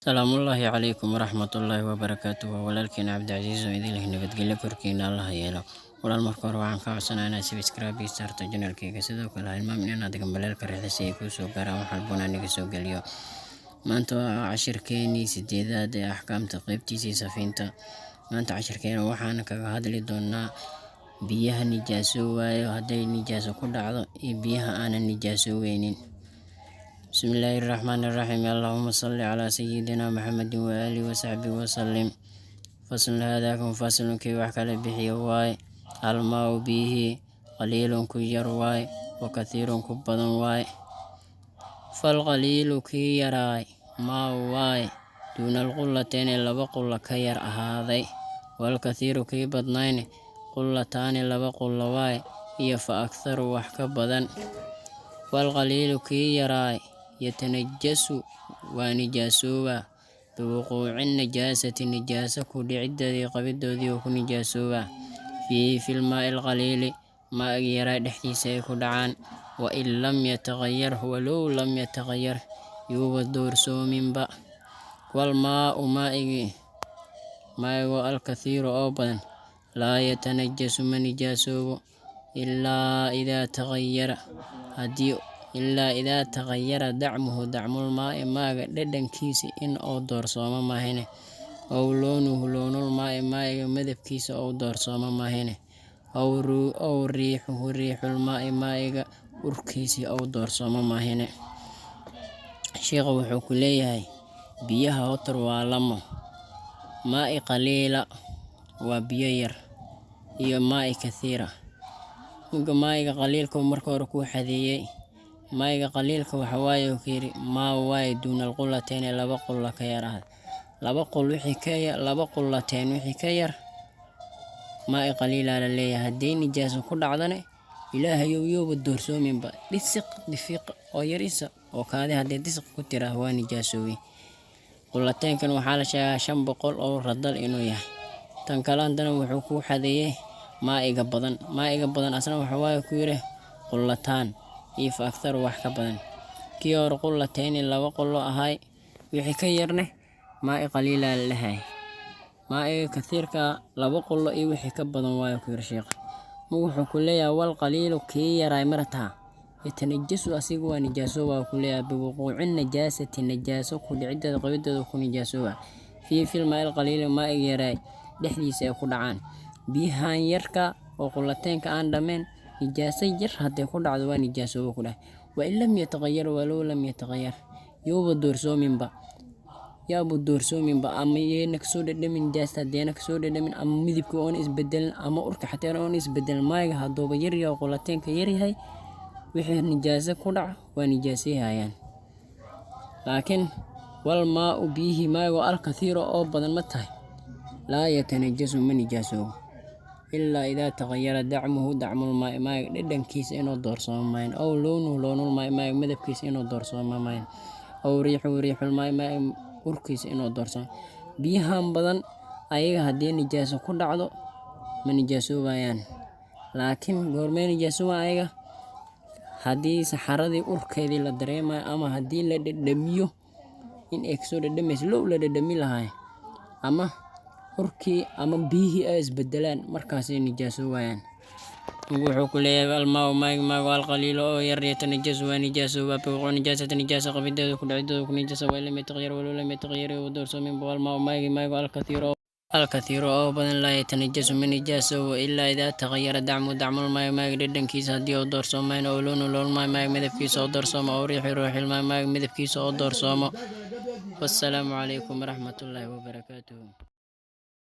Salaamu Ullaahi calaykum waraxmatullaahi wabarakaatuh. Walaalkiin Cabdicasiis oo idin leh nabadgelyo korkiina Allah ha yeelo. Walaal marka hore waxaan kaa codsanayaa inaad subscribe ii saarto channelkayga, sidoo kale ha hilmaamin inaad gambaleelka riixdo si ay kuu soo gaaraan wax walba oo aniga soo geliyo. Maanta waa cashirkeenii sideedaad ee axkaamta qaybtiisii safiinta. Maanta cashirkeena waxaan kaga hadli doonaa biyaha nijaasoowayo hadday nijaaso ku dhacdo iyo biyaha aanan nijaasoweynin. Bismillahirrahmanirrahiim. Allahumma salli calaa sayyidina Muhammadin wa aalihi wa sahbihi wa sallim. Fasl haadaakum faslun kii wax kala bixiyo waaye. Almaa'u biyihi qaliilun ku yar waaye wa kathiirun ku badan waaye. Falqaliilu kii yaraay maa waaye duuna alqullatayn laba qulla ka yar ahaaday. Walkathiiru kii badnayne qullataani laba qulla waaye iyo fa aktharu wax ka badan. Walqaliilu kii yaraay yatanajasu waa nijaasooba biwuquuci najaasati nijaasa ku dhicideedii qabidoodii oo ku nijaasooba fiihi filmaa'i alqaliili maa'iga yaraa dhexdiisa ay ku dhacaan wa in lam yataqayar walow lam yataqayar yuuba doorsoominba. Walmaa'u maa'igu alkathiiru oo badan laa yatanajasu ma nijaasoobo ilaa idaa taqayara dacmuhu dacmulmaa'i maaga dhadhankiisa in uu doorsoomo maahine ow loonuhu loonulmaa'i maa'iga midabkiisa ou doorsoomo maahine ow riixuhu riixulmaa'i maa'iga urkiisii ou doorsoomo maahine. Sheekha wuxuu ku leeyahay biyaha hotor waa lamo: maa'i qaliila waa biyo yar iyo maa'i kathiira. Maa'iga qaliilka marka hore kuu xadeeyey. Maa'iga qaliilka waxa waaye uu yiri maa waaye duuna alqullatayn laba qulla ka yar ahad. Laba qullatayn wixii ka yar maa'i qaliila la leeyahay. Haddii nijaaso ku dhacdane ilaahayow yooba doorsoominba difiq oo yarisa oo kaadi haddii disiq ku tiraa waa nijaasoobi. Qullataynkan waxaa la sheegaa 500 oo radal inuu yahay. Tan kale haddana wuxuu ku xadeeyey maa'iga badan asna waxa waaye ku yiri qullataan iyo fa aktharu wax ka badan. Kii hore qullatayn laba qullo ahay wixii ka yarne maa'i qaliila la leeyahay. Maa'iga kathiirka laba qullo iyo wixii ka badan waaye ku yiri sheekha. Wuxuu ku leeyahay wal qaliilu kii yaraay martaa yatanajasu asigu waa nijaasooba ku leeyahay biwuquuci najaasati najaaso ku dhicideeda qabideeda ku nijaasooba fii filmaa'i alqaliili maa'iga yaraay dhexdiisa ay ku dhacaan. Biyahan yarka oo qullataynka aan dhameen nijaasa yar hadday ku dhacdo waa nijaasooba ku dhahay. Wa in lam yataqayar walow lam yataqayar yuuba doorsoominba ama yeena kasoo dhadhamin nijaasta haddeena kasoo dhadhamin ama midabka oon isbedelin ama urka xataa oon isbedelin. Maa'iga hadduuba yar yahay qullataynka yar yahay wixii nijaasa ku dhaca waa nijaasayhayaan. Laakiin walmaa'u biyihi maa'igu alkathiiru oo badan ma tahay laa yatanajasu ma nijaasoobo ilaa idaa taqayara dacmuhu dacmulmaa'i maa'iga dhadhankiisa inuu doorsoomo maahin ow loonuhu loonulmaa'i maa'iga midabkiisa inuu doorsoomo maahin ow riixuhu riixulmaa'i maa'iga urkiisa inuu doorsoomo. Biyahan badan ayaga haddii nijaaso ku dhacdo ma nijaasoobayaan. Laakiin goormee nijaasoobaan ayaga? Haddii saxaradii urkeedii la dareemayo ama haddii la dhadhamiyo in ay kasoo dhadhamayso low la dhadhami lahaay ama urkii ama biyihii ay isbedelaan markaasay nijaasoobayaan. Wuxuu ku leeyahay almaa'u maa'igu alqaliilu oo yar yatanajasu waa nijaasooba biwuquuci najaasati nijaasa qabideeda ku dhicideeda ku nijaasa wa in lam yataqayar walow lam yataqayar yuuba doorsoominba. Walmaa'u maa'igu alkathiiru oo badan laa yatanajasu ma nijaasoobo ilaa idaa taqayara dacmuhu dacmulmaa'i maa'iga dhadhankiisa haddii uu doorsoomayn ow loonuhu loonulmaa'i maa'iga midabkiisa oo doorsoomo ow riixuhu riixulmaa'i maa'iga midabkiisa oo doorsoomo. Wassalaamu calaykum waraxmatullaahi wabarakaatuh.